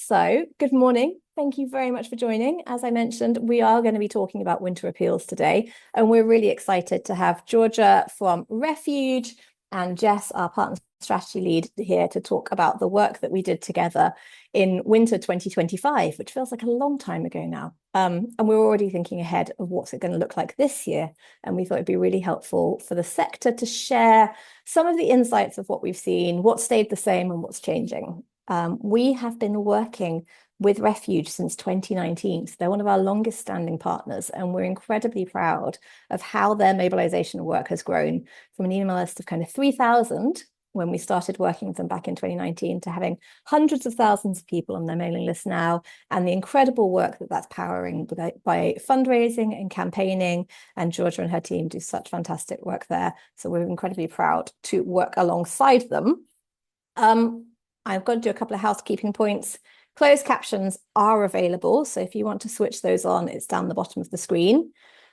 So, good morning. Thank you very much for joining. As I mentioned, we are going to be talking about winter appeals today, and we're really excited to have Georgia from Refuge and Jess, our partner strategy lead, here to talk about the work that we did together in winter 2025, which feels like a long time ago now. And we're already thinking ahead of what's it going to look like this year. And we thought it'd be really helpful for the sector to share some of the insights of what we've seen, what stayed the same and what's changing. We have been working with Refuge since 2019. So they're one of our longest standing partners, and we're incredibly proud of how their mobilization work has grown from an email list of kind of 3,000 when we started working with them back in 2019 to having hundreds of thousands of people on their mailing list now, and the incredible work that that's powering by fundraising and campaigning. And Georgia and her team do such fantastic work there. So we're incredibly proud to work alongside them. I've got to do a couple of housekeeping points. Closed captions are available, so if you want to switch those on, it's down the bottom of the screen.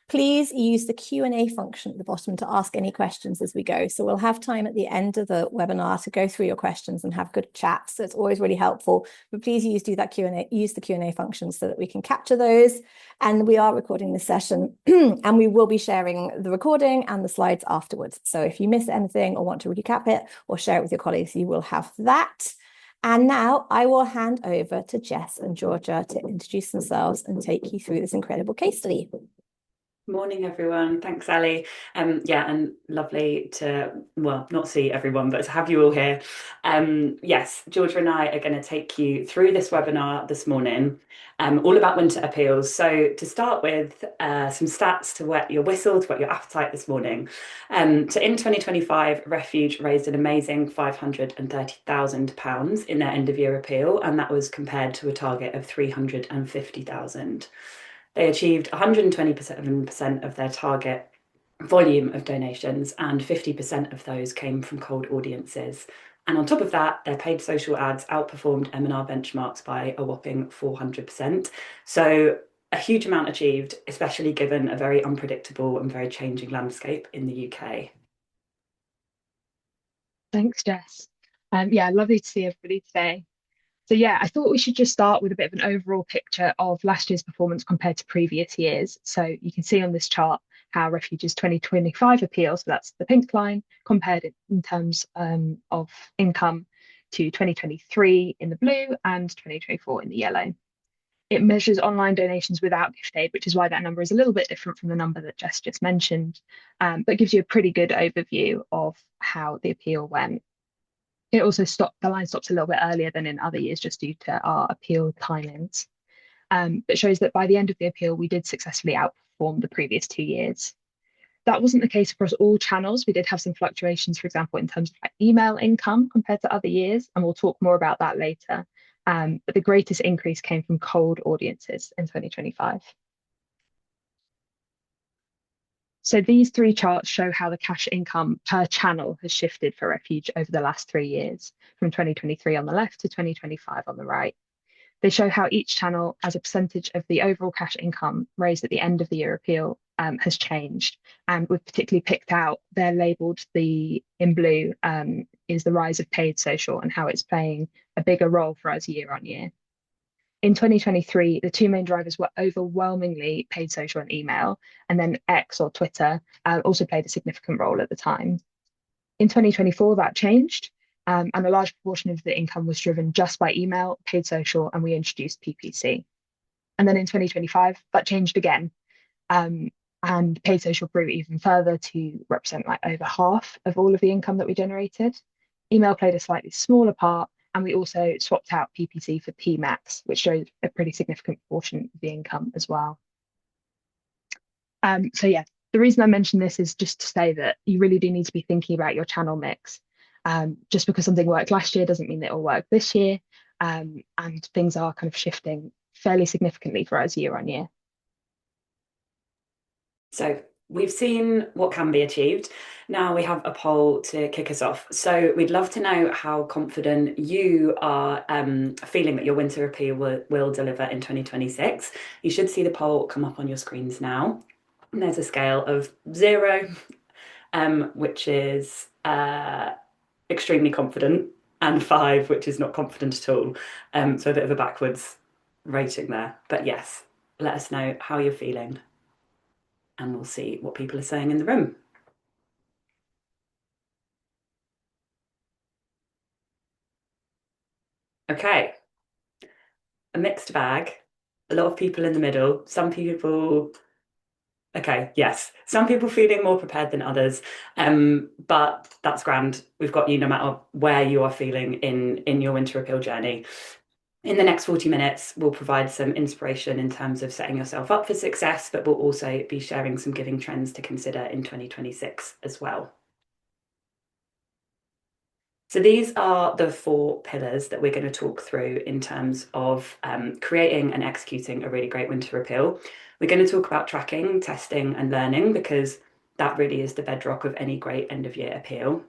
Please use the Q&A function at the bottom to ask any questions as we go. So we'll have time at the end of the webinar to go through your questions and have good chats. So it's always really helpful. But please use the Q&A function so that we can capture those. And we are recording this session and we will be sharing the recording and the slides afterwards. So if you miss anything or want to recap it or share it with your colleagues, you will have that. And now I will hand over to Jess and Georgia to introduce themselves and take you through this incredible case study. Morning, everyone. Thanks, Ali. And lovely to, well, not see everyone, but to have you all here. Yes, Georgia and I are going to take you through this webinar this morning, all about winter appeals. So to start with, some stats to wet your whistle, to wet your appetite this morning. So in 2025, Refuge raised an amazing £530,000 in their end of year appeal, and that was compared to a target of 350,000. They achieved 127% of their target volume of donations, and 50% of those came from cold audiences. And on top of that, their paid social ads outperformed M&R benchmarks by a whopping 400%. So a huge amount achieved, especially given a very unpredictable and very changing landscape in the UK. Thanks, Jess. Lovely to see everybody today. So I thought we should just start with a bit of an overall picture of last year's performance compared to previous years. So you can see on this chart how Refuge's 2025 appeal, so that's the pink line, compared in terms of income to 2023 in the blue and 2024 in the yellow. It measures online donations without gift aid, which is why that number is a little bit different from the number that Jess just mentioned, but gives you a pretty good overview of how the appeal went. It also the line stops a little bit earlier than in other years just due to our appeal timings. But shows that by the end of the appeal, we did successfully outperform the previous 2 years. That wasn't the case across all channels. We did have some fluctuations, for example, in terms of email income compared to other years, and we'll talk more about that later. But the greatest increase came from cold audiences in 2025. So these three charts show how the cash income per channel has shifted for Refuge over the last 3 years, from 2023 on the left to 2025 on the right. They show how each channel, as a percentage of the overall cash income raised at the end of the year appeal, has changed. And we've particularly picked out, they're labelled in blue, is the rise of paid social and how it's playing a bigger role for us year on year. In 2023, the two main drivers were overwhelmingly paid social and email, and then X or Twitter also played a significant role at the time. In 2024, that changed, and a large proportion of the income was driven just by email, paid social, and we introduced PPC. And then in 2025, that changed again, and paid social grew even further to represent like over half of all of the income that we generated. Email played a slightly smaller part, and we also swapped out PPC for PMAX, which showed a pretty significant portion of the income as well. The reason I mention this is just to say that you really do need to be thinking about your channel mix. Just because something worked last year doesn't mean that it'll work this year. And things are kind of shifting fairly significantly for us year on year. So we've seen what can be achieved. Now we have a poll to kick us off. So we'd love to know how confident you are feeling that your winter appeal will deliver in 2026. You should see the poll come up on your screens now. And there's a scale of 0, which is extremely confident, and 5, which is not confident at all. So a bit of a backwards rating there. But yes, let us know how you're feeling and we'll see what people are saying in the room. Okay, a mixed bag. A lot of people in the middle. Some people, okay, yes, some people feeling more prepared than others, but that's grand. We've got you no matter where you are feeling in your winter appeal journey. In the next 40 minutes, we'll provide some inspiration in terms of setting yourself up for success, but we'll also be sharing some giving trends to consider in 2026 as well. So these are the 4 pillars that we're going to talk through in terms of creating and executing a really great winter appeal. We're going to talk about tracking, testing, and learning because that really is the bedrock of any great end of year appeal.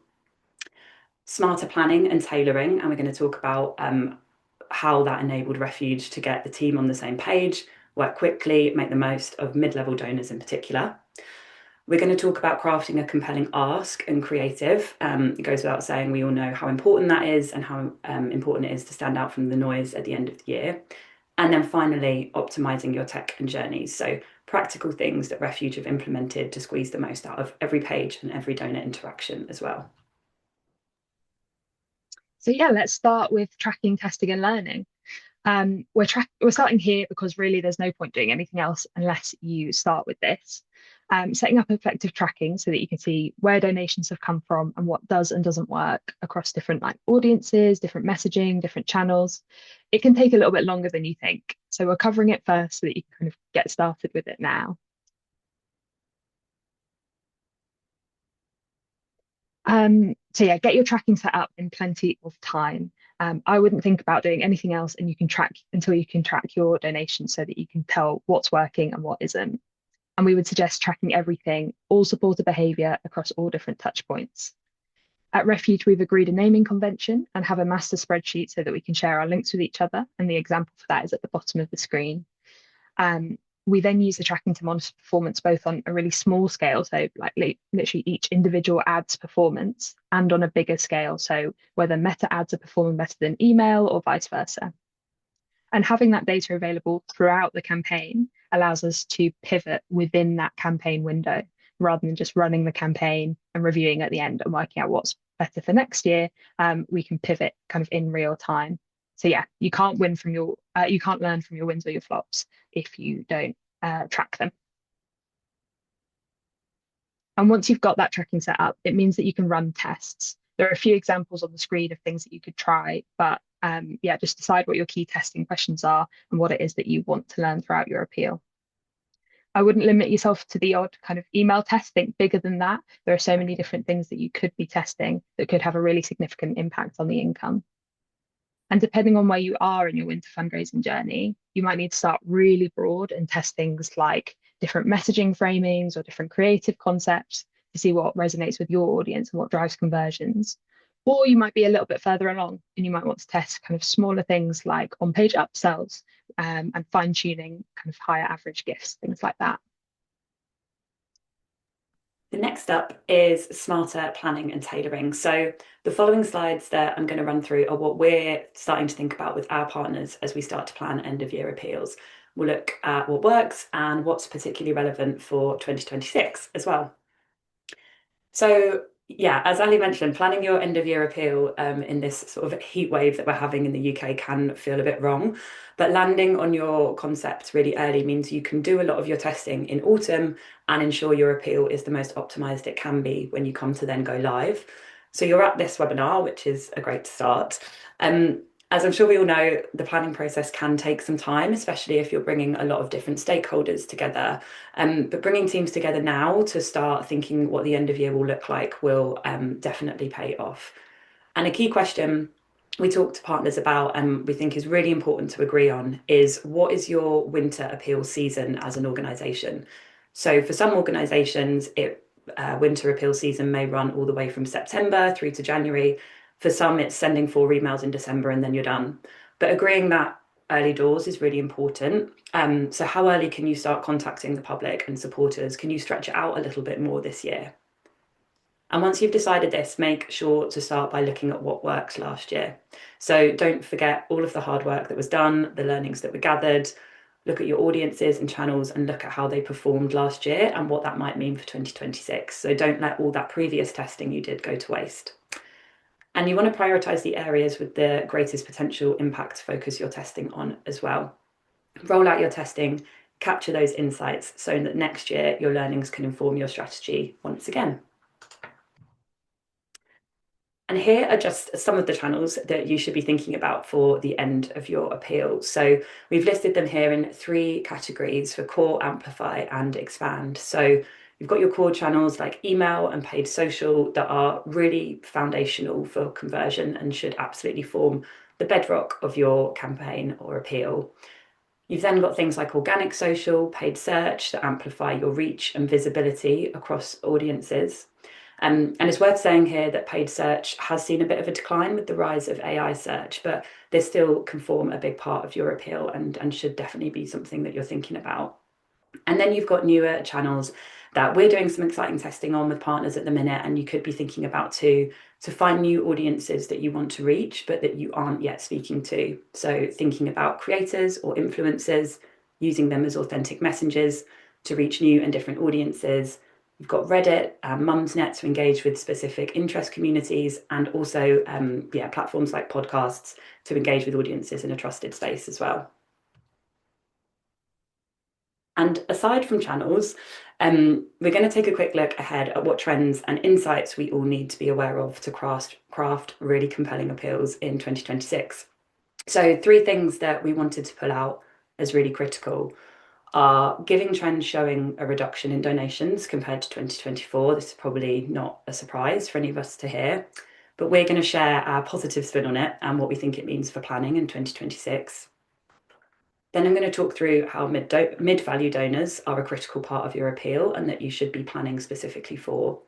Smarter planning and tailoring, and we're going to talk about how that enabled Refuge to get the team on the same page, work quickly, make the most of mid-level donors in particular. We're going to talk about crafting a compelling ask and creative. It goes without saying, we all know how important that is and how important it is to stand out from the noise at the end of the year. And then finally, optimising your tech and journeys. So practical things that Refuge have implemented to squeeze the most out of every page and every donor interaction as well. So yeah, let's start with tracking, testing, and learning. We're starting here because really there's no point doing anything else unless you start with this. Setting up effective tracking so that you can see where donations have come from and what does and doesn't work across different audiences, different messaging, different channels. It can take a little bit longer than you think. So we're covering it first so that you can kind of get started with it now. So yeah, get your tracking set up in plenty of time. I wouldn't think about doing anything else, and you can track until you can track your donations so that you can tell what's working and what isn't. And we would suggest tracking everything, all supporter behaviour across all different touch points. At Refuge, we've agreed a naming convention and have a master spreadsheet so that we can share our links with each other. And the example for that is at the bottom of the screen. We then use the tracking to monitor performance both on a really small scale, so literally each individual ad's performance, and on a bigger scale, so whether meta ads are performing better than email or vice versa. And having that data available throughout the campaign allows us to pivot within that campaign window rather than just running the campaign and reviewing at the end and working out what's better for next year. We can pivot kind of in real time. So yeah, you can't learn from your wins or your flops if you don't track them. And once you've got that tracking set up, it means that you can run tests. There are a few examples on the screen of things that you could try, but yeah, just decide what your key testing questions are and what it is that you want to learn throughout your appeal. I wouldn't limit yourself to the odd kind of email test. Think bigger than that. There are so many different things that you could be testing that could have a really significant impact on the income. And depending on where you are in your winter fundraising journey, you might need to start really broad and test things like different messaging framings or different creative concepts to see what resonates with your audience and what drives conversions. Or you might be a little bit further along and you might want to test kind of smaller things like on-page upsells and fine-tuning kind of higher average gifts, things like that. The next up is smarter planning and tailoring. So the following slides that I'm going to run through are what we're starting to think about with our partners as we start to plan end of year appeals. We'll look at what works and what's particularly relevant for 2026 as well. So yeah, as Ali mentioned, planning your end of year appeal in this sort of heat wave that we're having in the UK can feel a bit wrong, but landing on your concept really early means you can do a lot of your testing in autumn and ensure your appeal is the most optimized it can be when you come to then go live. So you're at this webinar, which is a great start. As I'm sure we all know, the planning process can take some time, especially if you're bringing a lot of different stakeholders together. But bringing teams together now to start thinking what the end of year will look like will definitely pay off. And a key question we talk to partners about and we think is really important to agree on is what is your winter appeal season as an organisation? So for some organisations, winter appeal season may run all the way from September through to January. For some, it's sending 4 emails in December and then you're done. But agreeing that early doors is really important. So how early can you start contacting the public and supporters? Can you stretch it out a little bit more this year? And once you've decided this, make sure to start by looking at what worked last year. So don't forget all of the hard work that was done, the learnings that were gathered. Look at your audiences and channels and look at how they performed last year and what that might mean for 2026. So don't let all that previous testing you did go to waste. And you want to prioritise the areas with the greatest potential impact to focus your testing on as well. Roll out your testing, capture those insights so that next year your learnings can inform your strategy once again. And here are just some of the channels that you should be thinking about for the end of your appeal. So we've listed them here in 3 categories for core, amplify, and expand. So you've got your core channels like email and paid social that are really foundational for conversion and should absolutely form the bedrock of your campaign or appeal. You've then got things like organic social, paid search that amplify your reach and visibility across audiences. And it's worth saying here that paid search has seen a bit of a decline with the rise of AI search, but this still can form a big part of your appeal and should definitely be something that you're thinking about. And then you've got newer channels that we're doing some exciting testing on with partners at the minute, and you could be thinking about to find new audiences that you want to reach, but that you aren't yet speaking to. So thinking about creators or influencers, using them as authentic messengers to reach new and different audiences. You've got Reddit and Mumsnet to engage with specific interest communities, and also platforms like podcasts to engage with audiences in a trusted space as well. And aside from channels, we're going to take a quick look ahead at what trends and insights we all need to be aware of to craft really compelling appeals in 2026. So 3 things that we wanted to pull out as really critical are giving trends showing a reduction in donations compared to 2024. This is probably not a surprise for any of us to hear, but we're going to share our positive spin on it and what we think it means for planning in 2026. Then I'm going to talk through how mid-value donors are a critical part of your appeal and that you should be planning specifically for,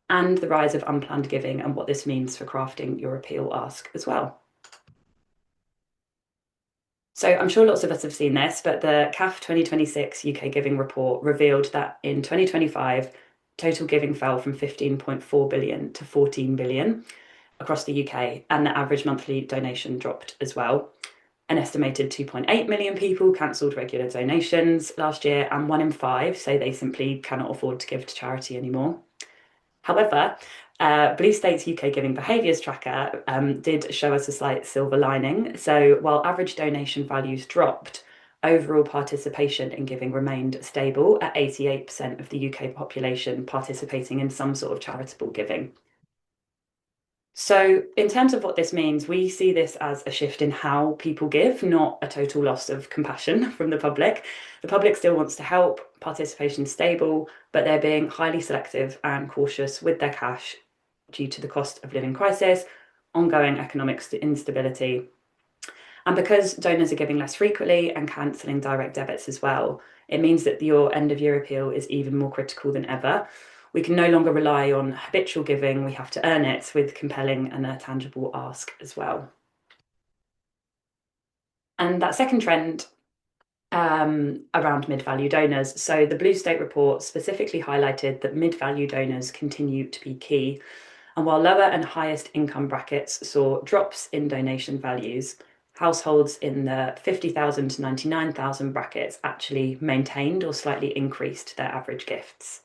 and the rise of unplanned giving and what this means for crafting your appeal ask as well. So I'm sure lots of us have seen this, but the CAF 2026 UK Giving Report revealed that in 2025, total giving fell from 15.4 billion to 14 billion across the UK, and the average monthly donation dropped as well. An estimated 2.8 million people cancelled regular donations last year, and 1 in 5 say they simply cannot afford to give to charity anymore. However, Blue State's UK Giving Behaviours Tracker did show us a slight silver lining. So while average donation values dropped, overall participation in giving remained stable at 88% of the UK population participating in some sort of charitable giving. So in terms of what this means, we see this as a shift in how people give, not a total loss of compassion from the public. The public still wants to help, participation stable, but they're being highly selective and cautious with their cash due to the cost of living crisis, ongoing economic instability. And because donors are giving less frequently and cancelling direct debits as well, it means that your end of year appeal is even more critical than ever. We can no longer rely on habitual giving, we have to earn it with compelling and a tangible ask as well. And that second trend around mid-value donors. So the Blue State report specifically highlighted that mid-value donors continue to be key. And while lower and highest income brackets saw drops in donation values, households in the 50,000 to 99,000 brackets actually maintained or slightly increased their average gifts.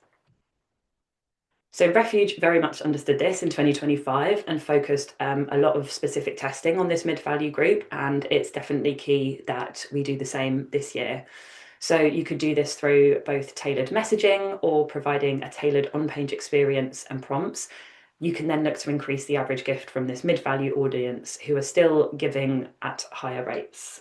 So Refuge very much understood this in 2025 and focused a lot of specific testing on this mid-value group, and it's definitely key that we do the same this year. So you could do this through both tailored messaging or providing a tailored on-page experience and prompts. You can then look to increase the average gift from this mid-value audience who are still giving at higher rates.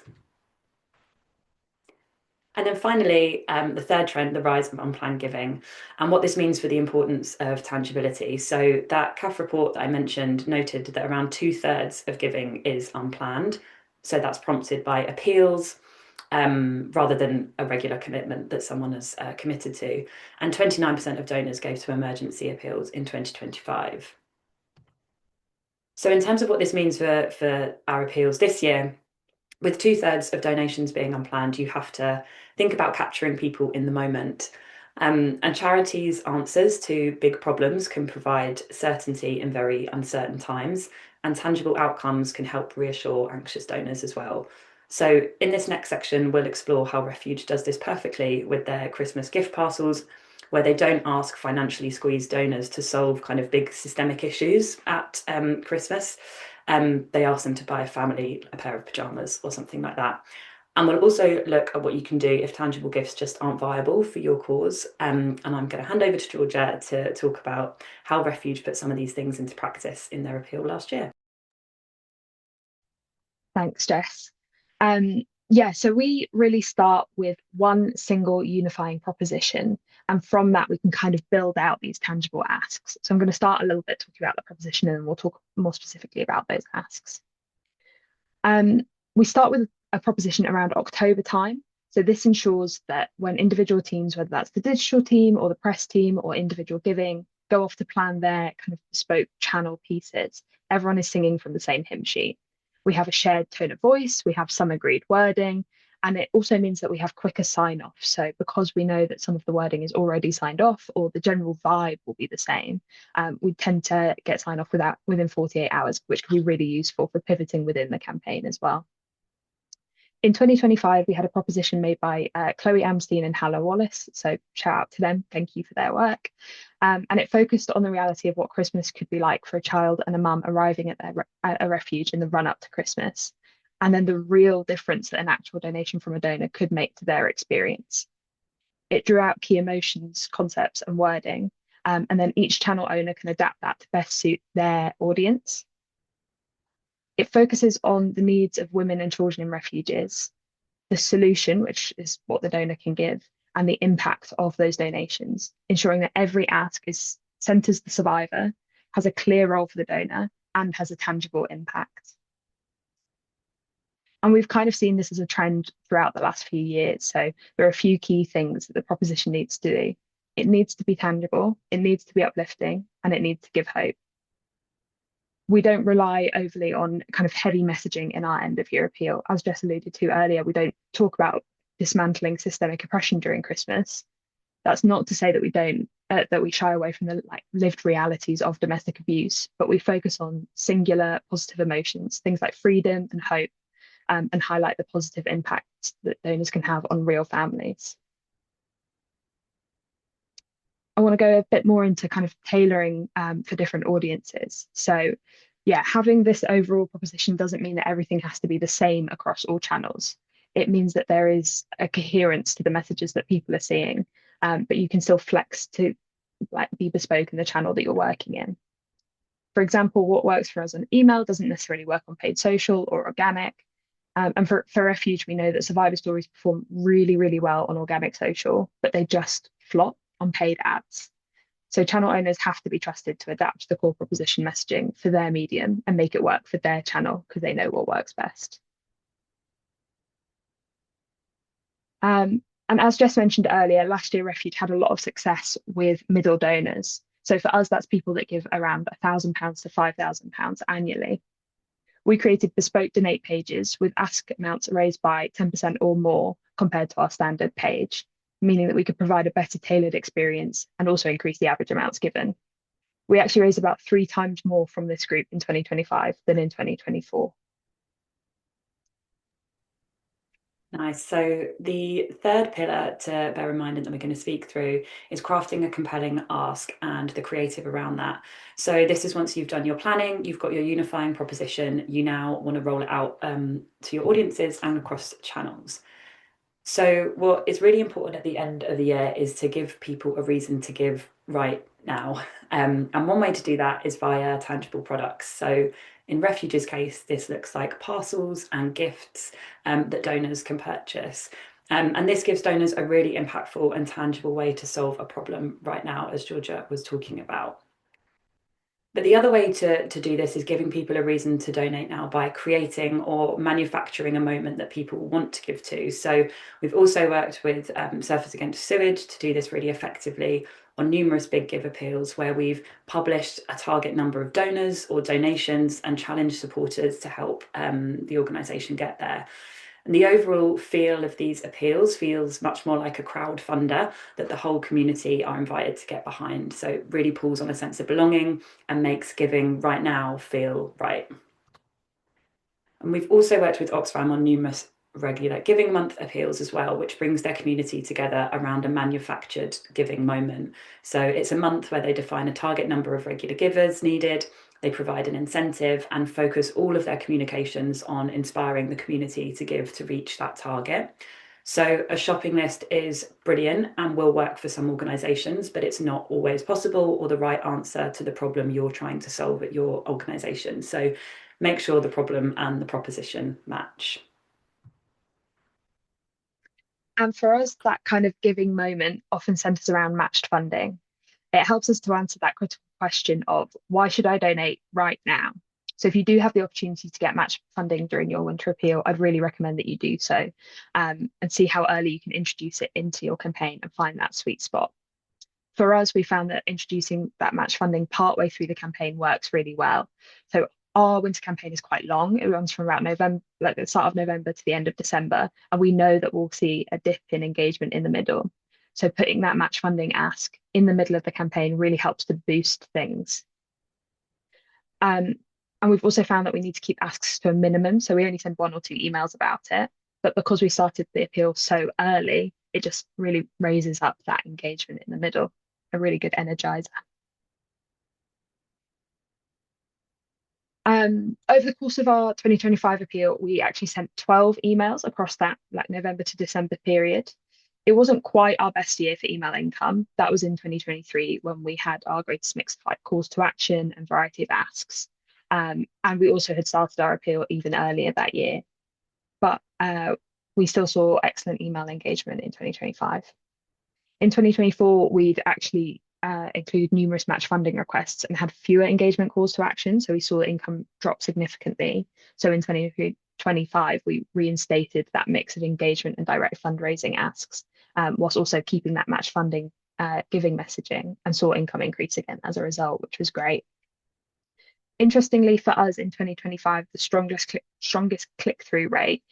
And then finally, the third trend, the rise of unplanned giving, and what this means for the importance of tangibility. So that CAF report that I mentioned noted that around 2/3 of giving is unplanned. So that's prompted by appeals rather than a regular commitment that someone has committed to. And 29% of donors gave to emergency appeals in 2025. So in terms of what this means for our appeals this year, with 2/3 of donations being unplanned, you have to think about capturing people in the moment. And charities' answers to big problems can provide certainty in very uncertain times, and tangible outcomes can help reassure anxious donors as well. So in this next section, we'll explore how Refuge does this perfectly with their Christmas gift parcels, where they don't ask financially squeezed donors to solve kind of big systemic issues at Christmas. They ask them to buy a family a pair of pajamas or something like that. And we'll also look at what you can do if tangible gifts just aren't viable for your cause. And I'm going to hand over to Georgia to talk about how Refuge put some of these things into practice in their appeal last year. Thanks, Jess. Yeah, so we really start with one single unifying proposition. And from that, we can kind of build out these tangible asks. So I'm going to start a little bit talking about the proposition, and then we'll talk more specifically about those asks. We start with a proposition around October time. So this ensures that when individual teams, whether that's the digital team or the press team or individual giving, go off to plan their kind of bespoke channel pieces, everyone is singing from the same hymn sheet. We have a shared tone of voice, we have some agreed wording, and it also means that we have quicker sign off. So because we know that some of the wording is already signed off or the general vibe will be the same, we tend to get sign off within 48 hours, which can be really useful for pivoting within the campaign as well. In 2025, we had a proposition made by Chloe Amstein and Hannah Wallace. So shout out to them. Thank you for their work. And it focused on the reality of what Christmas could be like for a child and a mum arriving at a refuge in the run up to Christmas. And then the real difference that an actual donation from a donor could make to their experience. It drew out key emotions, concepts, and wording. And then each channel owner can adapt that to best suit their audience. It focuses on the needs of women and children in refuges, the solution, which is what the donor can give, and the impact of those donations, ensuring that every ask centers the survivor, has a clear role for the donor, and has a tangible impact. And we've kind of seen this as a trend throughout the last few years. So there are a few key things that the proposition needs to do. It needs to be tangible, it needs to be uplifting, and it needs to give hope. We don't rely overly on kind of heavy messaging in our end of year appeal. As Jess alluded to earlier, we don't talk about dismantling systemic oppression during Christmas. That's not to say that we shy away from the lived realities of domestic abuse, but we focus on singular positive emotions, things like freedom and hope, and highlight the positive impacts that donors can have on real families. I want to go a bit more into kind of tailoring for different audiences. So yeah, having this overall proposition doesn't mean that everything has to be the same across all channels. It means that there is a coherence to the messages that people are seeing, but you can still flex to be bespoke in the channel that you're working in. For example, what works for us on email doesn't necessarily work on paid social or organic. And for Refuge, we know that survivor stories perform really, really well on organic social, but they just flop on paid ads. So channel owners have to be trusted to adapt the core proposition messaging for their medium and make it work for their channel because they know what works best. And as Jess mentioned earlier, last year Refuge had a lot of success with middle donors. So for us, that's people that give around £1,000 to £5,000 annually. We created bespoke donate pages with ask amounts raised by 10% or more compared to our standard page, meaning that we could provide a better tailored experience and also increase the average amounts given. We actually raised about 3 times more from this group in 2025 than in 2024. Nice. So the third pillar to bear in mind and that we're going to speak through is crafting a compelling ask and the creative around that. So this is once you've done your planning, you've got your unifying proposition, you now want to roll it out to your audiences and across channels. So what is really important at the end of the year is to give people a reason to give right now. And one way to do that is via tangible products. So in Refuge's case, this looks like parcels and gifts that donors can purchase. And this gives donors a really impactful and tangible way to solve a problem right now, as Georgia was talking about. But the other way to do this is giving people a reason to donate now by creating or manufacturing a moment that people want to give to. So we've also worked with Surfers Against Sewage to do this really effectively on numerous big give appeals where we've published a target number of donors or donations and challenged supporters to help the organisation get there. And the overall feel of these appeals feels much more like a crowdfunder that the whole community are invited to get behind. So it really pulls on a sense of belonging and makes giving right now feel right. And we've also worked with Oxfam on numerous regular Giving Month appeals as well, which brings their community together around a manufactured giving moment. So it's a month where they define a target number of regular givers needed, they provide an incentive and focus all of their communications on inspiring the community to give to reach that target. So a shopping list is brilliant and will work for some organisations, but it's not always possible or the right answer to the problem you're trying to solve at your organisation. So make sure the problem and the proposition match. And for us, that kind of giving moment often centers around matched funding. It helps us to answer that critical question of why should I donate right now? So if you do have the opportunity to get matched funding during your winter appeal, I'd really recommend that you do so, and see how early you can introduce it into your campaign and find that sweet spot. For us, we found that introducing that match funding partway through the campaign works really well. So our winter campaign is quite long. It runs from about November, like the start of November to the end of December. And we know that we'll see a dip in engagement in the middle. So putting that match funding ask in the middle of the campaign really helps to boost things. And we've also found that we need to keep asks to a minimum. So we only send 1 or 2 emails about it. But because we started the appeal so early, it just really raises up that engagement in the middle, a really good energizer. Over the course of our 2025 appeal, we actually sent 12 emails across that like November to December period. It wasn't quite our best year for email income. That was in 2023 when we had our greatest mix of like calls to action and variety of asks. And we also had started our appeal even earlier that year. But we still saw excellent email engagement in 2025. In 2024, we'd actually included numerous match funding requests and had fewer engagement calls to action. So we saw income drop significantly. So in 2025, we reinstated that mix of engagement and direct fundraising asks, whilst also keeping that match funding giving messaging, and saw income increase again as a result, which was great. Interestingly for us in 2025, the strongest click-through rate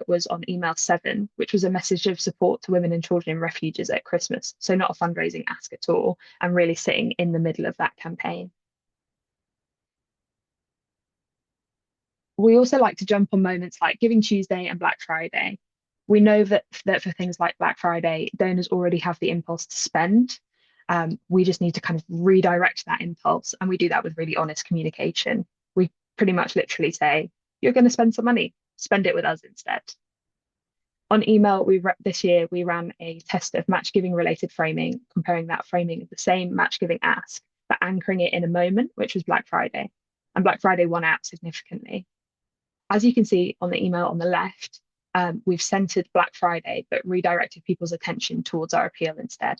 was on email 7, which was a message of support to women and children in refuges at Christmas. So not a fundraising ask at all, and really sitting in the middle of that campaign. We also like to jump on moments like Giving Tuesday and Black Friday. We know that for things like Black Friday, donors already have the impulse to spend. We just need to kind of redirect that impulse, and we do that with really honest communication. We pretty much literally say, you're going to spend some money, spend it with us instead. On email, this year we ran a test of match giving related framing, comparing that framing of the same match giving ask, but anchoring it in a moment, which was Black Friday. And Black Friday won out significantly. As you can see on the email on the left, we've centered Black Friday, but redirected people's attention towards our appeal instead.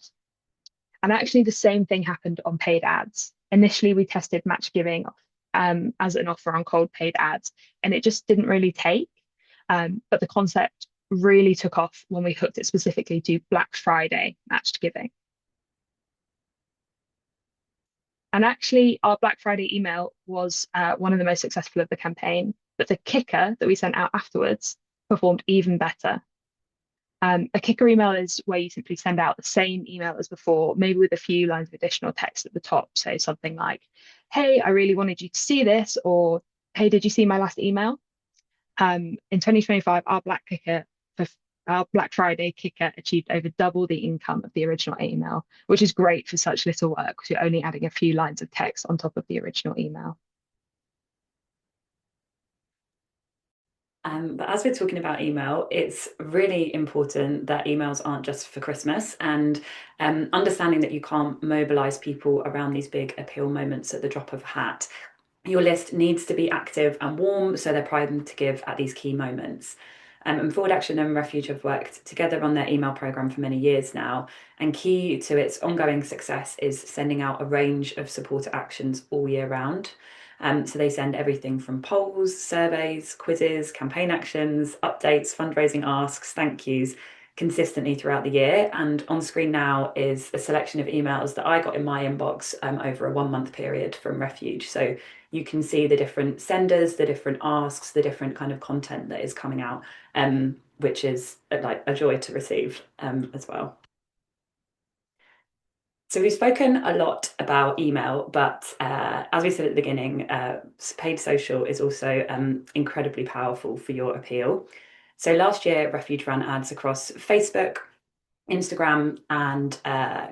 And actually the same thing happened on paid ads. Initially, we tested match giving as an offer on cold paid ads, and it just didn't really take. But the concept really took off when we hooked it specifically to Black Friday matched giving. And actually, our Black Friday email was one of the most successful of the campaign, but the kicker that we sent out afterwards performed even better. A kicker email is where you simply send out the same email as before, maybe with a few lines of additional text at the top. So something like, hey, I really wanted you to see this, or hey, did you see my last email? In 2025, our Black Friday kicker achieved over double the income of the original email, which is great for such little work because you're only adding a few lines of text on top of the original email. But as we're talking about email, it's really important that emails aren't just for Christmas, and understanding that you can't mobilize people around these big appeal moments at the drop of a hat. Your list needs to be active and warm, so they're primed to give at these key moments. And Forward Action and Refuge have worked together on their email programme for many years now, and key to its ongoing success is sending out a range of supporter actions all year round. So they send everything from polls, surveys, quizzes, campaign actions, updates, fundraising asks, thank yous, consistently throughout the year. And on screen now is a selection of emails that I got in my inbox over a 1 month period from Refuge. So you can see the different senders, the different asks, the different kind of content that is coming out, which is like a joy to receive as well. So we've spoken a lot about email, but as we said at the beginning, paid social is also incredibly powerful for your appeal. So last year, Refuge ran ads across Facebook, Instagram, and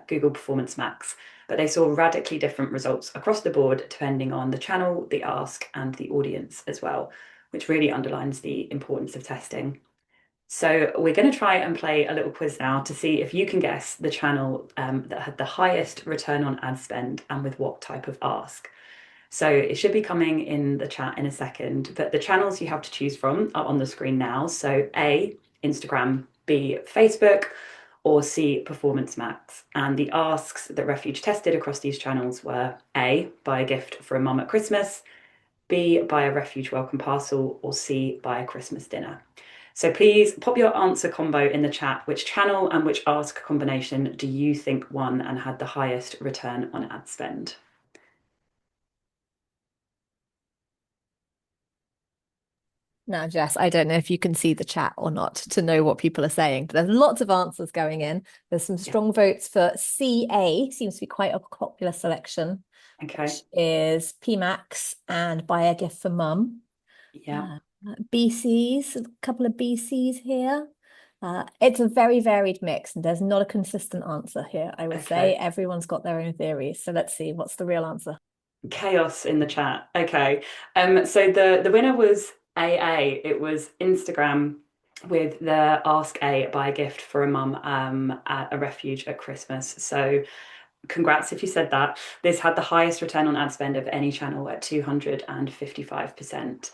Google Performance Max, but they saw radically different results across the board depending on the channel, the ask, and the audience as well, which really underlines the importance of testing. So we're going to try and play a little quiz now to see if you can guess the channel that had the highest return on ad spend and with what type of ask. So it should be coming in the chat in a second, but the channels you have to choose from are on the screen now. So A, Instagram, B, Facebook, or C, Performance Max. And the asks that Refuge tested across these channels were A, buy a gift for a mum at Christmas, B, buy a Refuge welcome parcel, or C, buy a Christmas dinner. So please pop your answer combo in the chat. Which channel and which ask combination do you think won and had the highest return on ad spend? Now, Jess, I don't know if you can see the chat or not to know what people are saying, but there's lots of answers going in. There's some strong votes for CA, seems to be quite a popular selection, Okay. which is PMAX and buy a gift for mum. Yeah. BCs, a couple of BCs here. It's a very varied mix, and there's not a consistent answer here, I would say. Everyone's got their own theories. So let's see, what's the real answer? Chaos in the chat. Okay. So the winner was AA. It was Instagram with the ask A, buy a gift for a mum at a Refuge at Christmas. So congrats if you said that. This had the highest return on ad spend of any channel at 255%.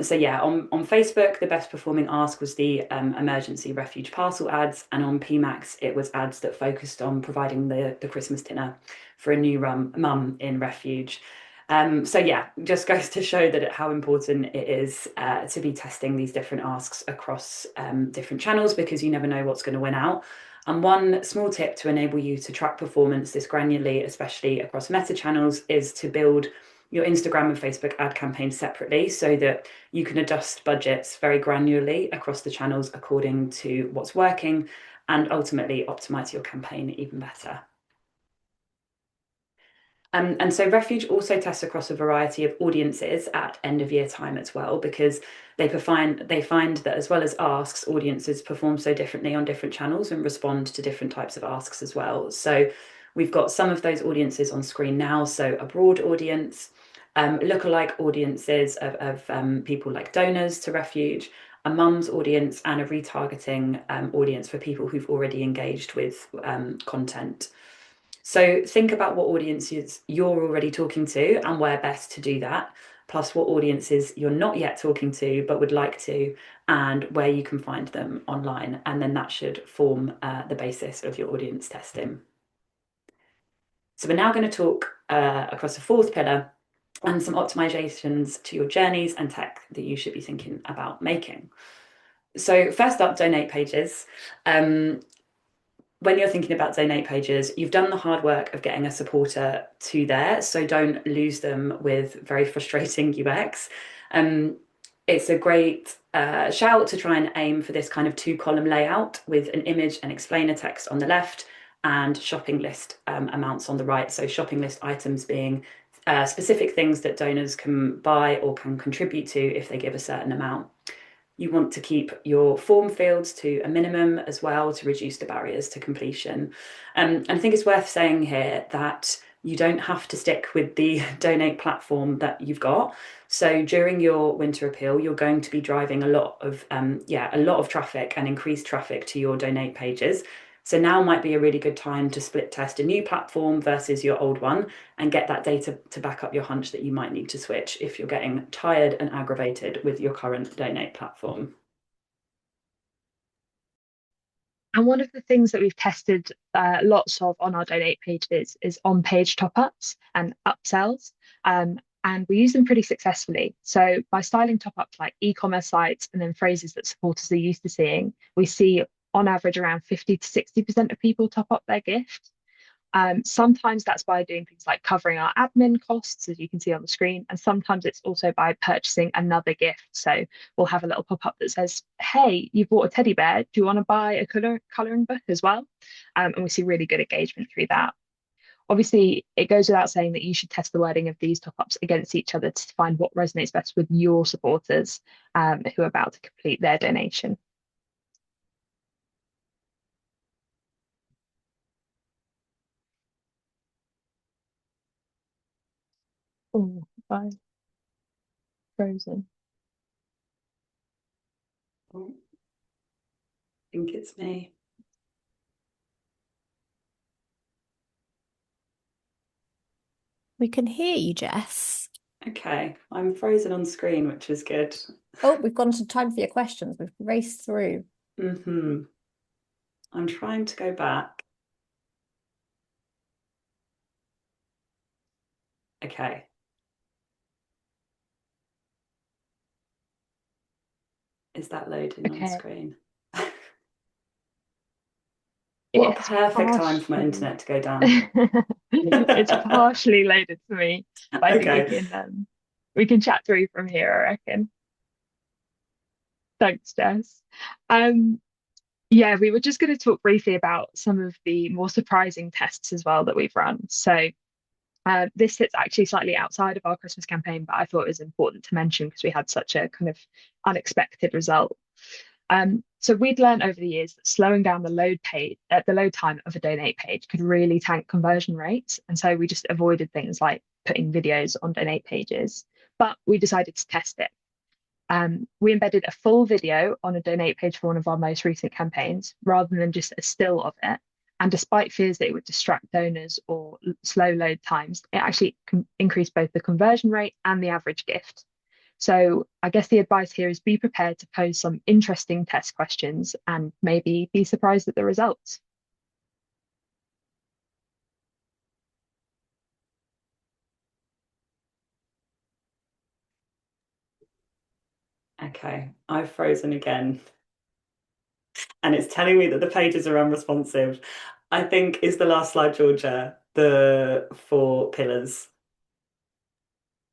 So yeah, on Facebook, the best performing ask was the emergency Refuge parcel ads, and on PMax, it was ads that focused on providing the Christmas dinner for a new mum in Refuge. So yeah, just goes to show that how important it is to be testing these different asks across different channels, because you never know what's going to win out. And one small tip to enable you to track performance this granularly, especially across meta channels, is to build your Instagram and Facebook ad campaigns separately so that you can adjust budgets very granularly across the channels according to what's working and ultimately optimize your campaign even better. And so Refuge also tests across a variety of audiences at end of year time as well, because they find that as well as asks, audiences perform so differently on different channels and respond to different types of asks as well. So we've got some of those audiences on screen now. So a broad audience, lookalike audiences of people like donors to Refuge, a mum's audience, and a retargeting audience for people who've already engaged with content. So think about what audiences you're already talking to and where best to do that, plus what audiences you're not yet talking to but would like to, and where you can find them online. And then that should form the basis of your audience testing. So we're now going to talk across the fourth pillar and some optimizations to your journeys and tech that you should be thinking about making. So first up, donate pages. When you're thinking about donate pages, you've done the hard work of getting a supporter to there, so don't lose them with very frustrating UX. It's a great shout to try and aim for this kind of 2-column layout with an image and explainer text on the left and shopping list amounts on the right. So shopping list items being specific things that donors can buy or can contribute to if they give a certain amount. You want to keep your form fields to a minimum as well to reduce the barriers to completion. And I think it's worth saying here that you don't have to stick with the donate platform that you've got. So during your winter appeal, you're going to be driving a lot of traffic and increased traffic to your donate pages. So now might be a really good time to split test a new platform versus your old one and get that data to back up your hunch that you might need to switch if you're getting tired and aggravated with your current donate platform. And one of the things that we've tested lots of on our donate pages is on-page top-ups and upsells. And we use them pretty successfully. So by styling top-ups like e-commerce sites and then phrases that supporters are used to seeing, we see on average, around 50 to 60% of people top up their gift. Sometimes that's by doing things like covering our admin costs, as you can see on the screen, and sometimes it's also by purchasing another gift. So we'll have a little pop-up that says, hey, you bought a teddy bear, do you want to buy a colouring book as well? And we see really good engagement through that. Obviously, it goes without saying that you should test the wording of these top-ups against each other to find what resonates best with your supporters who are about to complete their donation. Oh, fine. Frozen. Oh, I think it's me. We can hear you, Jess. Okay, I'm frozen on screen, which is good. Oh, we've gone to time for your questions. We've raced through. I'm trying to go back. Okay. Is that loading on screen? What a perfect time for my internet to go down. It's partially loaded for me, but I Okay. think we can chat through from here, I reckon. Thanks, Jess. Yeah, we were just going to talk briefly about some of the more surprising tests as well that we've run. So this sits actually slightly outside of our Christmas campaign, but I thought it was important to mention because we had such a kind of unexpected result. So we'd learned over the years that slowing down the load time of a donate page could really tank conversion rates. And so we just avoided things like putting videos on donate pages, but we decided to test it. We embedded a full video on a donate page for one of our most recent campaigns rather than just a still of it. And despite fears that it would distract donors or slow load times, it actually increased both the conversion rate and the average gift. So I guess the advice here is be prepared to pose some interesting test questions and maybe be surprised at the results. Okay, I've frozen again. And it's telling me that the pages are unresponsive. I think is the last slide, Georgia, the 4 pillars.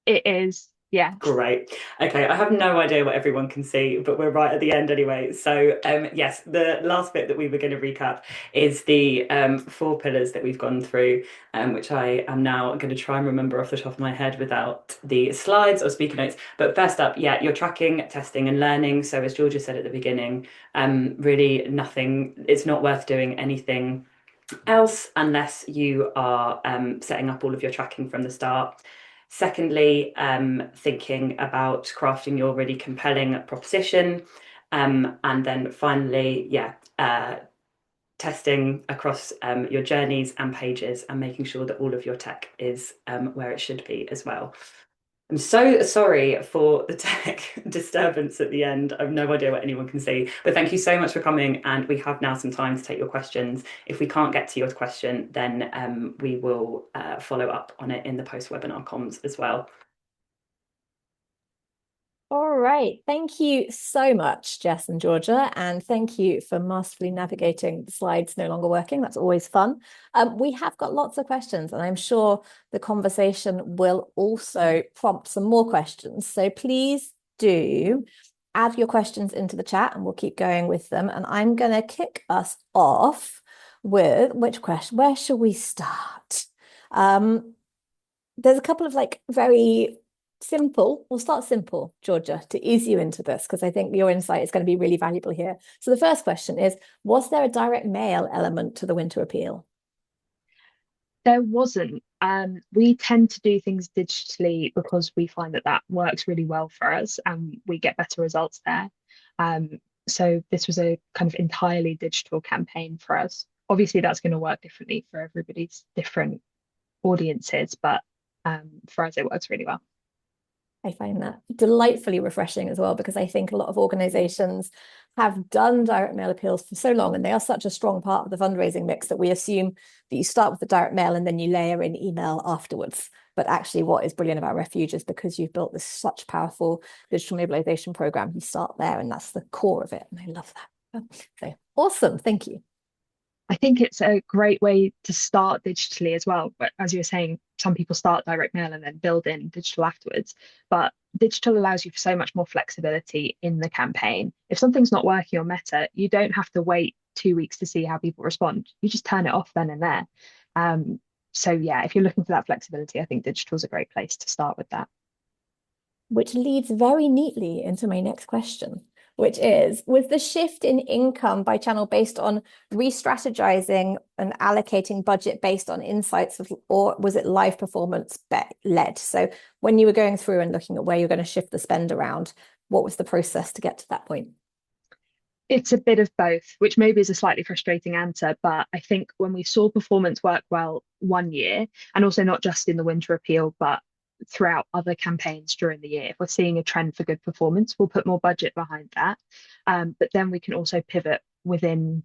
It is, yeah. Great. Okay, I have no idea what everyone can see, but we're right at the end anyway. So yes, the last bit that we were going to recap is the 4 pillars that we've gone through, which I am now going to try and remember off the top of my head without the slides or speaker notes. But first up, yeah, you're tracking, testing and learning. So as Georgia said at the beginning, really nothing, it's not worth doing anything else unless you are setting up all of your tracking from the start. Secondly, thinking about crafting your really compelling proposition. And then finally, testing across your journeys and pages and making sure that all of your tech is where it should be as well. I'm so sorry for the tech disturbance at the end. I have no idea what anyone can see, but thank you so much for coming. And we have now some time to take your questions. If we can't get to your question, then we will follow up on it in the post-webinar comms as well. All right. Thank you so much, Jess and Georgia. And thank you for masterfully navigating the slides no longer working. That's always fun. We have got lots of questions, and I'm sure the conversation will also prompt some more questions. So please do add your questions into the chat and we'll keep going with them. And I'm going to kick us off with which question? Where shall we start? There's a couple of very simple, we'll start simple, Georgia, to ease you into this, because I think your insight is going to be really valuable here. So the first question is, was there a direct mail element to the winter appeal? There wasn't. We tend to do things digitally because we find that works really well for us and we get better results there. So this was a kind of entirely digital campaign for us. Obviously, that's going to work differently for everybody's different audiences, but for us, it works really well. I find that delightfully refreshing as well, because I think a lot of organizations have done direct mail appeals for so long, and they are such a strong part of the fundraising mix that we assume that you start with the direct mail and then you layer in email afterwards. But actually what is brilliant about Refuge is because you've built this such powerful digital mobilization program, you start there and that's the core of it. And I love that. So Awesome. Thank you. I think it's a great way to start digitally as well. But as you were saying, some people start direct mail and then build in digital afterwards. But digital allows you for so much more flexibility in the campaign. If something's not working on Meta, you don't have to wait 2 weeks to see how people respond. You just turn it off then and there. So yeah, if you're looking for that flexibility, I think digital is a great place to start with that. Which leads very neatly into my next question, which is, was the shift in income by channel based on re-strategizing and allocating budget based on insights, or was it live performance led? So when you were going through and looking at where you're going to shift the spend around, what was the process to get to that point? It's a bit of both, which maybe is a slightly frustrating answer, but I think when we saw performance work well one year, and also not just in the winter appeal, but throughout other campaigns during the year, if we're seeing a trend for good performance, we'll put more budget behind that. But then we can also pivot within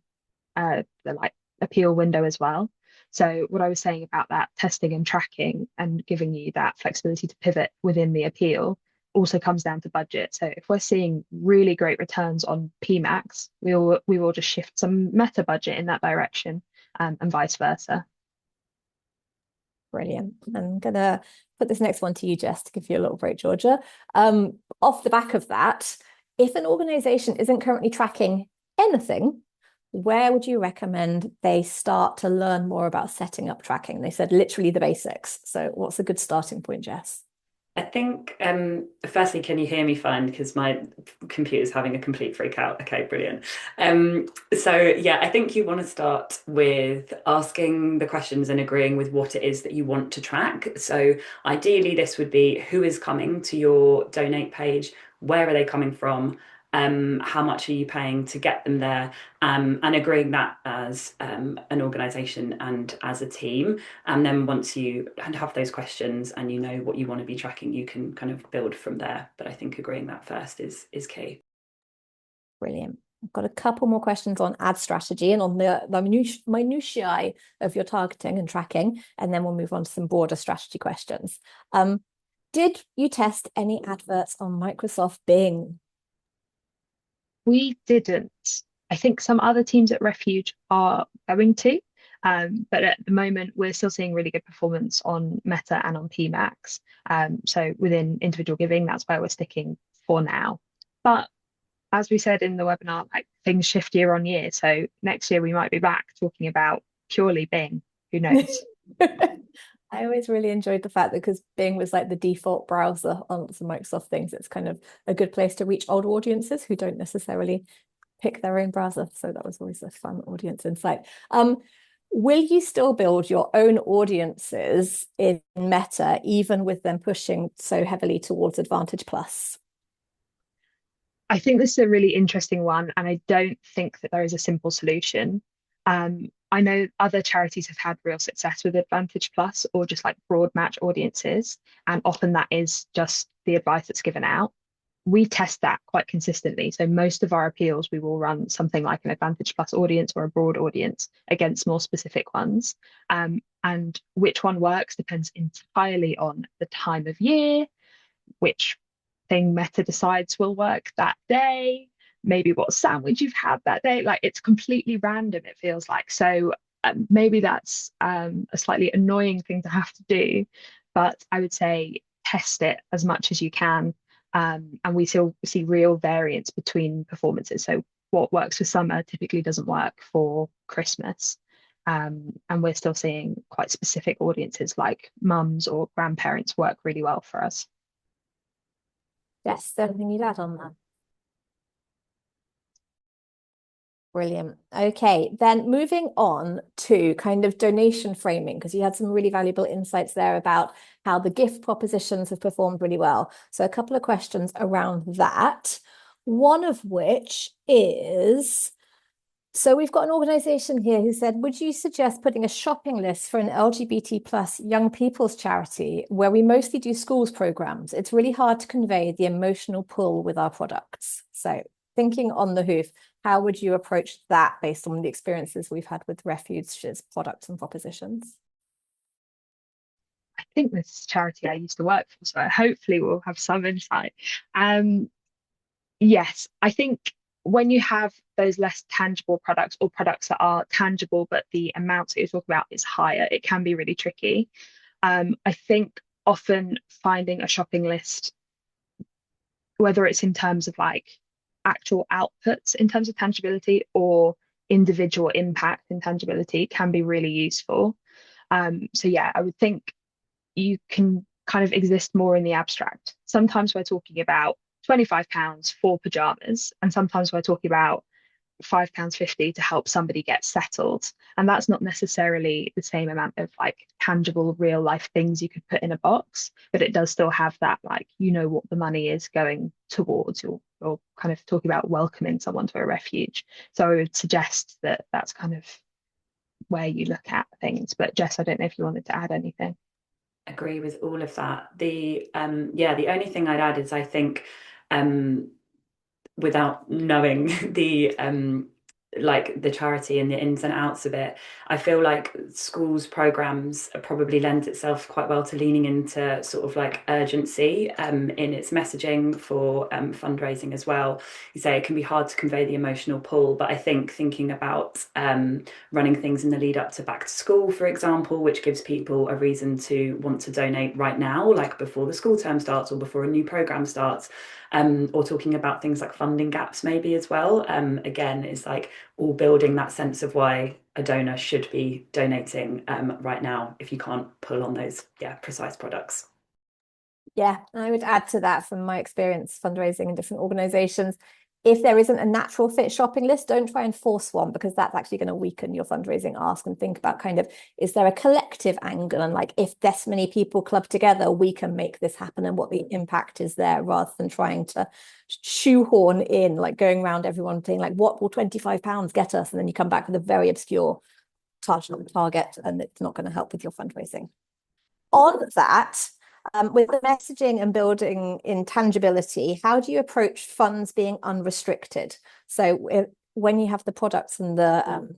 the like appeal window as well. So what I was saying about that testing and tracking and giving you that flexibility to pivot within the appeal also comes down to budget. So if we're seeing really great returns on PMAX, we will just shift some meta budget in that direction, and vice versa. Brilliant. I'm gonna put this next one to you, Jess, to give you a little break, Georgia. Off the back of that, if an organization isn't currently tracking anything, where would you recommend they start to learn more about setting up tracking? They said literally the basics. So what's a good starting point, Jess? I think, firstly, can you hear me fine? Because my computer's having a complete freak out. Okay, brilliant. So yeah, I think you want to start with asking the questions and agreeing with what it is that you want to track. So ideally, this would be who is coming to your donate page, where are they coming from? How much are you paying to get them there? And agreeing that as an organisation and as a team. And then once you have those questions and you know what you want to be tracking, you can kind of build from there. But I think agreeing that first is key. Brilliant. I've got a couple more questions on ad strategy and on the minutiae of your targeting and tracking, and then we'll move on to some broader strategy questions. Did you test any adverts on Microsoft Bing? We didn't. I think some other teams at Refuge are going to, but at the moment we're still seeing really good performance on Meta and on PMAX. So within individual giving, that's where we're sticking for now. But as we said in the webinar, like things shift year on year. So next year we might be back talking about purely Bing. Who knows? I always really enjoyed the fact that because Bing was like the default browser on some Microsoft things, it's kind of a good place to reach older audiences who don't necessarily pick their own browser. So that was always a fun audience insight. Will you still build your own audiences in Meta, even with them pushing so heavily towards Advantage Plus? I think this is a really interesting one, and I don't think that there is a simple solution. I know other charities have had real success with Advantage Plus or just like broad match audiences, and often that is just the advice that's given out. We test that quite consistently. So most of our appeals, we will run something like an Advantage Plus audience or a broad audience against more specific ones. And which one works depends entirely on the time of year, which thing Meta decides will work that day, maybe what sandwich you've had that day. Like it's completely random, it feels like. So maybe that's a slightly annoying thing to have to do, but I would say test it as much as you can. And we still see real variance between performances. So what works for summer typically doesn't work for Christmas. And we're still seeing quite specific audiences like mums or grandparents work really well for us. Yes, anything you'd add on that? Brilliant. Okay, then moving on to kind of donation framing, because you had some really valuable insights there about how the gift propositions have performed really well. So a couple of questions around that. One of which is, so we've got an organization here who said, would you suggest putting a shopping list for an LGBT plus young people's charity where we mostly do schools programs? It's really hard to convey the emotional pull with our products. So thinking on the hoof, how would you approach that based on the experiences we've had with Refuge's products and propositions? I think this is a charity I used to work for, so hopefully we'll have some insight. Yes, I think when you have those less tangible products or products that are tangible, but the amounts that you're talking about is higher, it can be really tricky. I think often finding a shopping list, whether it's in terms of like actual outputs in terms of tangibility or individual impact and tangibility, can be really useful. So yeah, I would think you can kind of exist more in the abstract. Sometimes we're talking about £25 for pajamas, and sometimes we're talking about £5.50 to help somebody get settled. And that's not necessarily the same amount of like tangible real life things you could put in a box, but it does still have that, like, you know, what the money is going towards, or kind of talking about welcoming someone to a refuge. So I would suggest that that's kind of where you look at things. But Jess, I don't know if you wanted to add anything. Agree with all of that. The only thing I'd add is I think without knowing the charity and the ins and outs of it, I feel like schools' programs probably lends itself quite well to leaning into sort of like urgency in its messaging for fundraising as well. You say it can be hard to convey the emotional pull, but I think thinking about running things in the lead up to back to school, for example, which gives people a reason to want to donate right now, like before the school term starts or before a new program starts. Or talking about things like funding gaps maybe as well. Again, is like all building that sense of why a donor should be donating right now if you can't pull on those precise products. Yeah, I would add to that from my experience fundraising in different organizations. If there isn't a natural fit shopping list, don't try and force one, because that's actually going to weaken your fundraising ask. And think about kind of, is there a collective angle? And like, if this many people club together, we can make this happen, and what the impact is there, rather than trying to shoehorn in, like going around everyone saying like, what will £25 get us? And then you come back with a very obscure target, and it's not going to help with your fundraising. On that, with the messaging and building intangibility, how do you approach funds being unrestricted? So when you have the products and the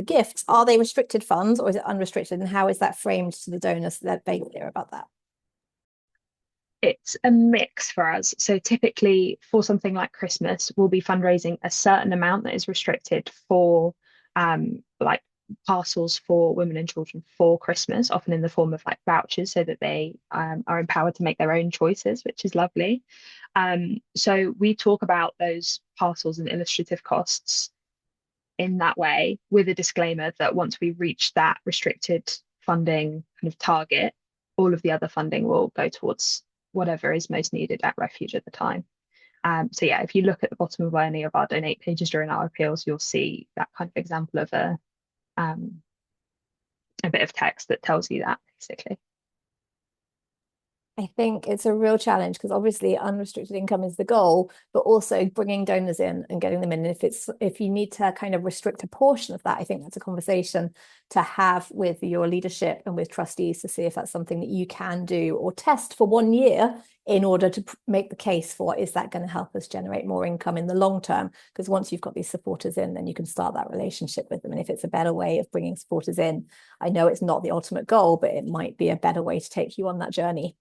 gifts, are they restricted funds or is it unrestricted? And how is that framed to the donors so that they're clear about that? It's a mix for us. So typically for something like Christmas, we'll be fundraising a certain amount that is restricted for like parcels for women and children for Christmas, often in the form of like vouchers, so that they are empowered to make their own choices, which is lovely. So we talk about those parcels and illustrative costs in that way, with a disclaimer that once we reach that restricted funding kind of target, all of the other funding will go towards whatever is most needed at Refuge at the time. So yeah, if you look at the bottom of any of our donate pages during our appeals, you'll see that kind of example of a bit of text that tells you that, basically. I think it's a real challenge, because obviously unrestricted income is the goal, but also bringing donors in and getting them in. And if you need to kind of restrict a portion of that, I think that's a conversation to have with your leadership and with trustees to see if that's something that you can do or test for 1 year in order to make the case for, is that going to help us generate more income in the long term? Because once you've got these supporters in, then you can start that relationship with them. And if it's a better way of bringing supporters in, I know it's not the ultimate goal, but it might be a better way to take you on that journey.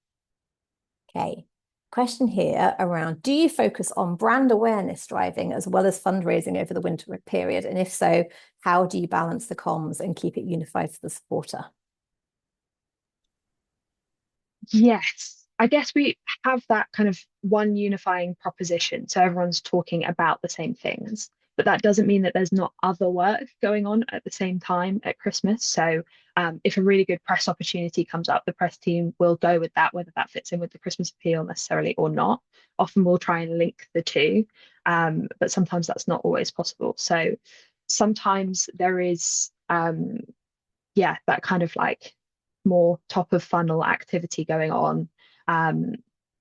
Okay, question here around, do you focus on brand awareness driving as well as fundraising over the winter period? And if so, how do you balance the comms and keep it unified for the supporter? Yes, I guess we have that kind of one unifying proposition. So everyone's talking about the same things, but that doesn't mean that there's not other work going on at the same time at Christmas. So if a really good press opportunity comes up, the press team will go with that, whether that fits in with the Christmas appeal necessarily or not. Often we'll try and link the two, but sometimes that's not always possible. So sometimes there is, that kind of like more top of funnel activity going on,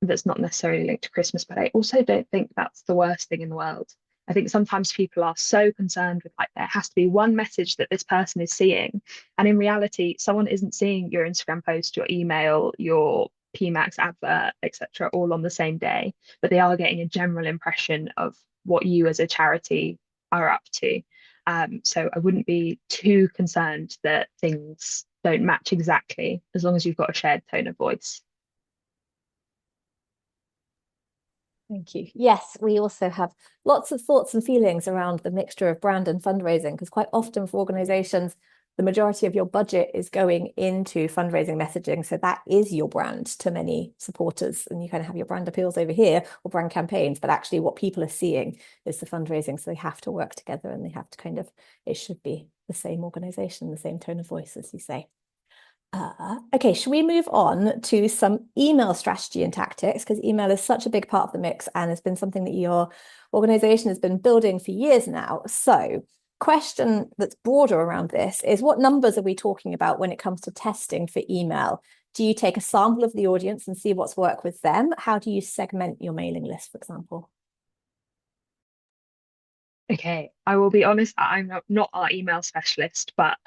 that's not necessarily linked to Christmas. But I also don't think that's the worst thing in the world. I think sometimes people are so concerned with like, there has to be one message that this person is seeing. And in reality, someone isn't seeing your Instagram post, your email, your PMAX advert, etc., all on the same day, but they are getting a general impression of what you as a charity are up to. So I wouldn't be too concerned that things don't match exactly, as long as you've got a shared tone of voice. Thank you. Yes, we also have lots of thoughts and feelings around the mixture of brand and fundraising, because quite often for organizations, the majority of your budget is going into fundraising messaging. So that is your brand to many supporters. And you kind of have your brand appeals over here or brand campaigns, but actually what people are seeing is the fundraising. So they have to work together and they have to kind of, it should be the same organization, the same tone of voice, as you say. Okay, should we move on to some email strategy and tactics? Because email is such a big part of the mix and it's been something that your organization has been building for years now. So, question that's broader around this is, what numbers are we talking about when it comes to testing for email? Do you take a sample of the audience and see what's worked with them? How do you segment your mailing list, for example? Okay, I will be honest, I'm not our email specialist, but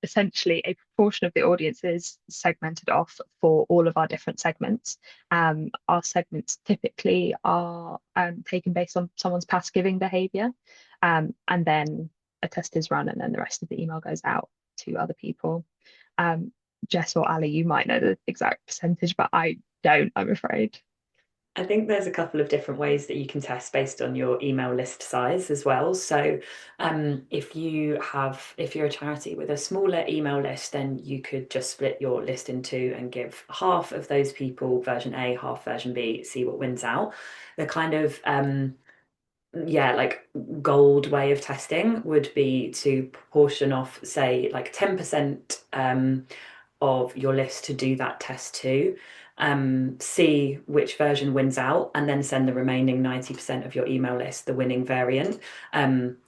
essentially a proportion of the audience is segmented off for all of our different segments. Our segments typically are taken based on someone's past giving behavior, and then a test is run, and then the rest of the email goes out to other people. Jess or Ali, you might know the exact percentage, but I don't, I'm afraid. I think there's a couple of different ways that you can test based on your email list size as well. So if you're a charity with a smaller email list, then you could just split your list in two and give half of those people version A, half version B, see what wins out. The kind of like gold way of testing would be to proportion off, say, like 10% of your list to do that test to, see which version wins out, and then send the remaining 90% of your email list the winning variant,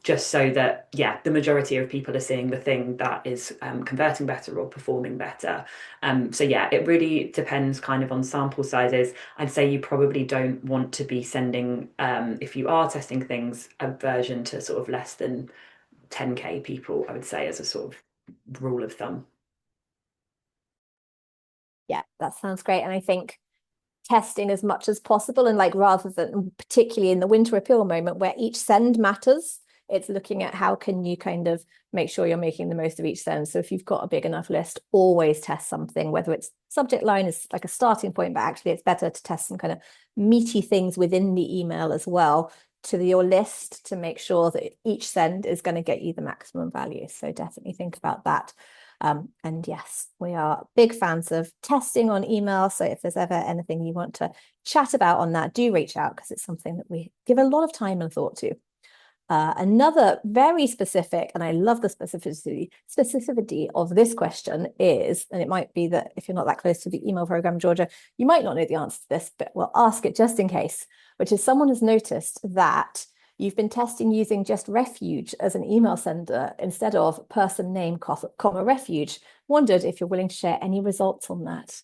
just so that, the majority of people are seeing the thing that is converting better or performing better. So it really depends kind of on sample sizes. I'd say you probably don't want to be sending, if you are testing things, a version to sort of less than 10K people, I would say, as a sort of rule of thumb. Yeah, that sounds great. And I think testing as much as possible, and like, rather than particularly in the winter appeal moment where each send matters, it's looking at how can you kind of make sure you're making the most of each send. So if you've got a big enough list, always test something, whether it's subject line is like a starting point, but actually it's better to test some kind of meaty things within the email as well to your list to make sure that each send is going to get you the maximum value. So definitely think about that. And yes, we are big fans of testing on email. So if there's ever anything you want to chat about on that, do reach out, because it's something that we give a lot of time and thought to. Another very specific, and I love the specificity of this question is, and it might be that if you're not that close to the email program, Georgia, you might not know the answer to this, but we'll ask it just in case, which is, someone has noticed that you've been testing using just Refuge as an email sender instead of person name, comma, Refuge. Wondered if you're willing to share any results on that.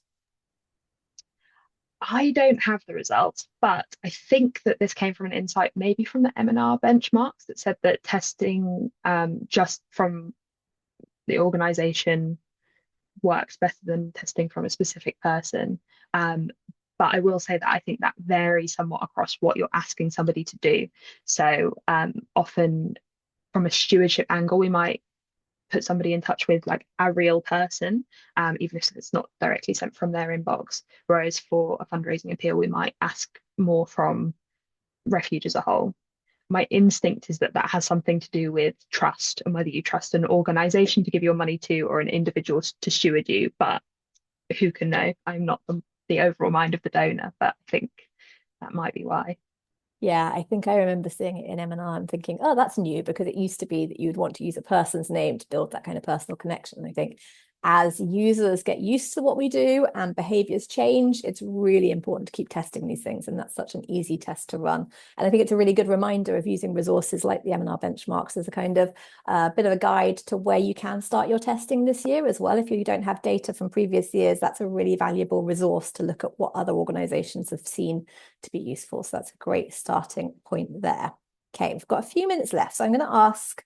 I don't have the results, but I think that this came from an insight, maybe from the M&R benchmarks, that said that testing just from the organization works better than testing from a specific person. But I will say that I think that varies somewhat across what you're asking somebody to do. So often from a stewardship angle, we might put somebody in touch with like a real person, even if it's not directly sent from their inbox. Whereas for a fundraising appeal, we might ask more from Refuge as a whole. My instinct is that that has something to do with trust and whether you trust an organization to give your money to or an individual to steward you. But who can know? I'm not the overall mind of the donor, but I think that might be why. Yeah, I think I remember seeing it in M&R and thinking, oh, that's new, because it used to be that you'd want to use a person's name to build that kind of personal connection. I think as users get used to what we do and behaviors change, it's really important to keep testing these things. And that's such an easy test to run. And I think it's a really good reminder of using resources like the M&R benchmarks as a kind of bit of a guide to where you can start your testing this year as well. If you don't have data from previous years, that's a really valuable resource to look at what other organizations have seen to be useful. So that's a great starting point there. Okay, we've got a few minutes left. So I'm going to ask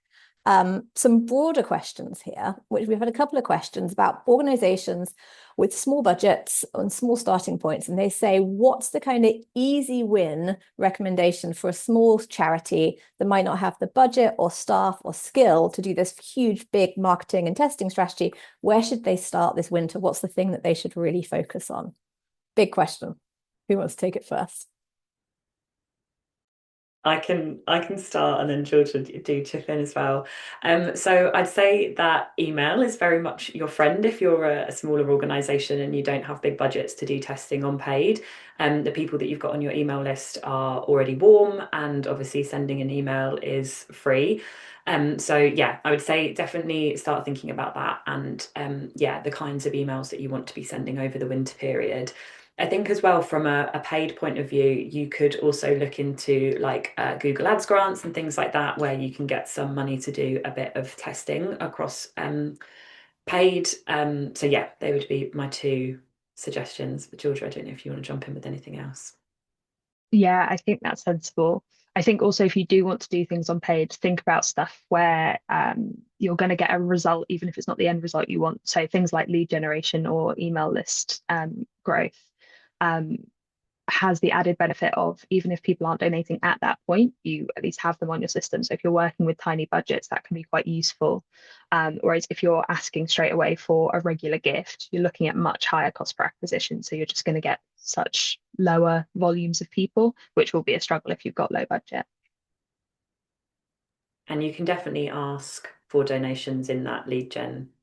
some broader questions here, which we've had a couple of questions about organizations with small budgets and small starting points. And they say, what's the kind of easy win recommendation for a small charity that might not have the budget or staff or skill to do this huge, big marketing and testing strategy? Where should they start this winter? What's the thing that they should really focus on? Big question. Who wants to take it first? I can start, and then Georgia do chip in as well. So I'd say that email is very much your friend if you're a smaller organisation and you don't have big budgets to do testing on paid. The people that you've got on your email list are already warm, and obviously sending an email is free. So yeah, I would say definitely start thinking about that, and yeah, the kinds of emails that you want to be sending over the winter period. I think as well, from a paid point of view, you could also look into like Google Ads grants and things like that, where you can get some money to do a bit of testing across paid. So yeah, they would be my two suggestions. But Georgia, I don't know if you want to jump in with anything else. Yeah, I think that's sensible. I think also if you do want to do things on paid, think about stuff where you're going to get a result, even if it's not the end result you want. So things like lead generation or email list growth um, has the added benefit of, even if people aren't donating at that point, you at least have them on your system. So if you're working with tiny budgets, that can be quite useful. Whereas if you're asking straight away for a regular gift, you're looking at much higher cost per acquisition. So you're just going to get such lower volumes of people, which will be a struggle if you've got low budget. And you can definitely ask for donations in that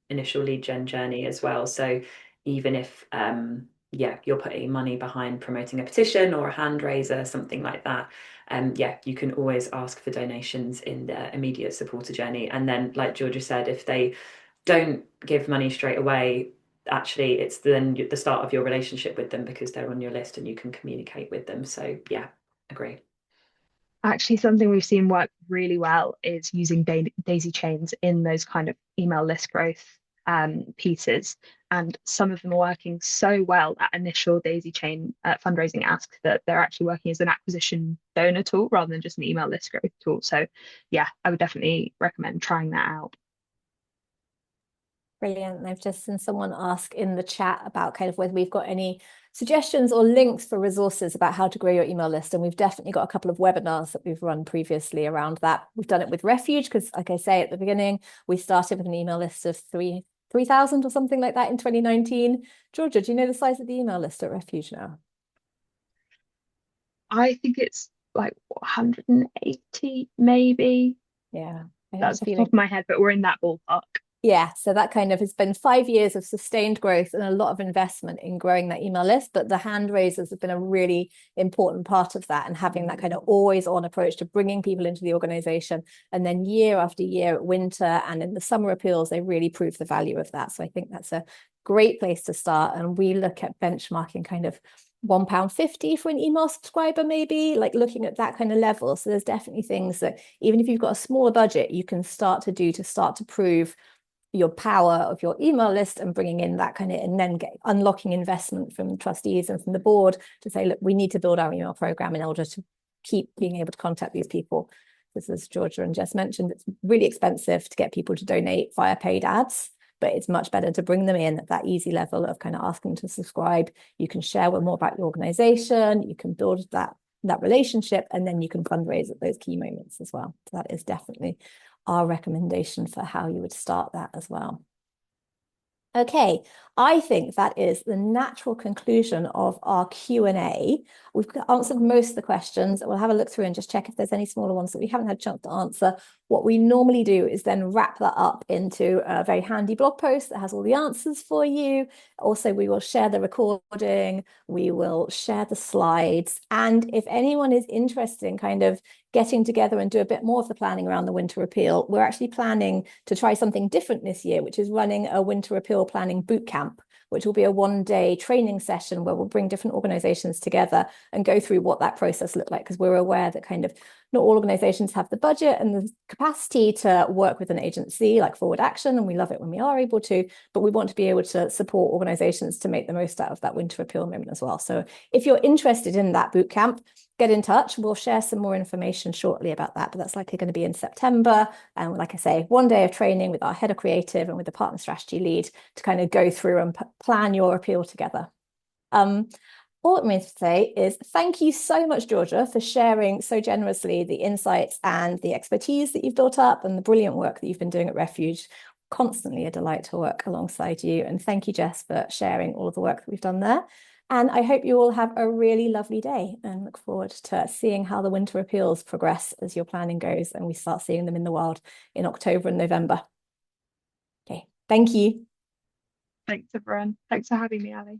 initial lead gen journey as well. So even if yeah, you're putting money behind promoting a petition or a hand raiser, something like that, yeah, you can always ask for donations in the immediate supporter journey. And then, like Georgia said, if they don't give money straight away, actually it's then the start of your relationship with them, because they're on your list and you can communicate with them. So yeah, agree. Actually, something we've seen work really well is using daisy chains in those kind of email list growth pieces. And some of them are working so well, that initial daisy chain fundraising ask, that they're actually working as an acquisition donor tool rather than just an email list growth tool. So yeah, I would definitely recommend trying that out. Brilliant. I've just seen someone ask in the chat about kind of whether we've got any suggestions or links for resources about how to grow your email list. And we've definitely got a couple of webinars that we've run previously around that. We've done it with Refuge because, like I say at the beginning, we started with an email list of 3,000 or something like that in 2019. Georgia, do you know the size of the email list at Refuge now? I think it's like 180, maybe. Yeah, I have a That's off the top feeling. of my head, but we're in that ballpark. Yeah, so that kind of has been 5 years of sustained growth and a lot of investment in growing that email list. But the hand raisers have been a really important part of that, and having that kind of always on approach to bringing people into the organization. And then year after year at winter and in the summer appeals, they really prove the value of that. So I think that's a great place to start. And we look at benchmarking kind of £1.50 for an email subscriber, maybe, like looking at that kind of level. So there's definitely things that even if you've got a smaller budget, you can start to do to start to prove your power of your email list and bringing in that kind of, and then unlocking investment from trustees and from the board to say, look, we need to build our email program in order to keep being able to contact these people. This, as Georgia and Jess mentioned, it's really expensive to get people to donate via paid ads, but it's much better to bring them in at that easy level of kind of asking to subscribe. You can share more about your organization, you can build that relationship, and then you can fundraise at those key moments as well. So that is definitely our recommendation for how you would start that as well. Okay, I think that is the natural conclusion of our Q&A. We've answered most of the questions. We'll have a look through and just check if there's any smaller ones that we haven't had a chance to answer. What we normally do is then wrap that up into a very handy blog post that has all the answers for you. Also, we will share the recording, we will share the slides. And if anyone is interested in kind of getting together and do a bit more of the planning around the winter appeal, we're actually planning to try something different this year, which is running a winter appeal planning boot camp, which will be a one-day training session where we'll bring different organizations together and go through what that process looked like, because we're aware that kind of not all organizations have the budget and the capacity to work with an agency like Forward Action, and we love it when we are able to, but we want to be able to support organizations to make the most out of that winter appeal moment as well. So if you're interested in that boot camp, get in touch. We'll share some more information shortly about that, but that's likely going to be in September. And like I say, one day of training with our head of creative and with the partner strategy lead to kind of go through and plan your appeal together. All I'm going to say is thank you so much, Georgia, for sharing so generously the insights and the expertise that you've built up and the brilliant work that you've been doing at Refuge. Constantly a delight to work alongside you. And thank you, Jess, for sharing all of the work that we've done there. And I hope you all have a really lovely day and look forward to seeing how the winter appeals progress as your planning goes and we start seeing them in the wild in October and November. Okay, thank you. Thanks, everyone. Thanks for having me, Ali.